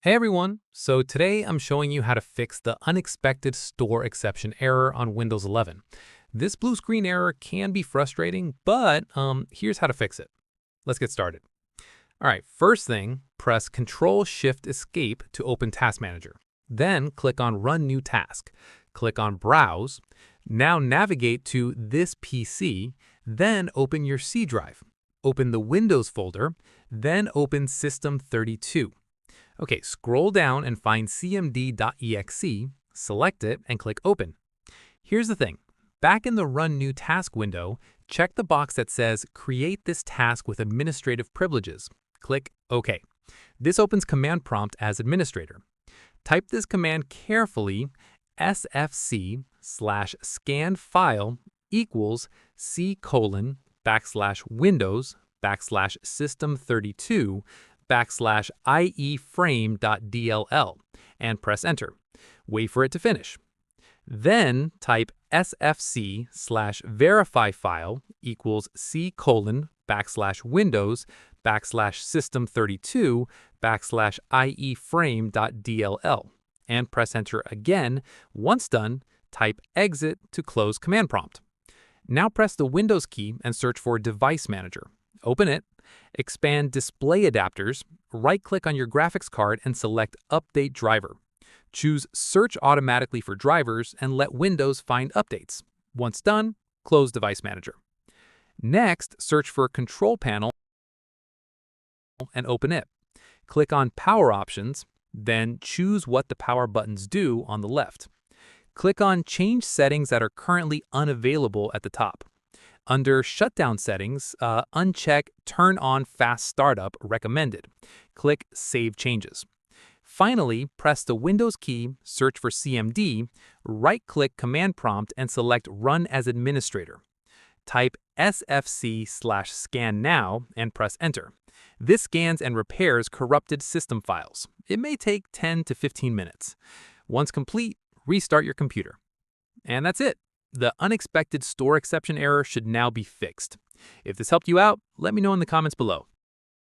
Hey everyone! So today I'm showing you how to fix the unexpected store exception error on Windows 11. This blue screen error can be frustrating, but here's how to fix it. Let's get started. All right, first thing, press Control-Shift-Escape to open Task Manager. Then click on Run New Task. Click on Browse. Now navigate to This PC, then open your C drive. Open the Windows folder, then open System32. Okay, scroll down and find cmd.exe, select it, and click Open. Here's the thing. Back in the Run New Task window, check the box that says Create this task with administrative privileges. Click OK. This opens Command Prompt as administrator. Type this command carefully, sfc/scan file c:\windows\system32 /ieframe.dll and press enter. Wait for it to finish. Then type sfc/verify file c:\windows\system32 /ieframe.dll and press enter again. Once done, type exit to close Command Prompt. Now press the Windows key and search for Device Manager. Open it, expand Display Adapters, right-click on your graphics card and select Update Driver. Choose Search automatically for drivers and let Windows find updates. Once done, close Device Manager. Next, search for Control Panel and open it. Click on Power Options, then choose what the power buttons do on the left. Click on Change Settings that are currently unavailable at the top. Under Shutdown Settings, uncheck Turn on Fast Startup recommended. Click Save Changes. Finally, press the Windows key, search for CMD, right-click Command Prompt and select Run as Administrator. Type sfc/scan now and press Enter. This scans and repairs corrupted system files. It may take 10 to 15 minutes. Once complete, restart your computer. And that's it. The unexpected store exception error should now be fixed. If this helped you out, let me know in the comments below.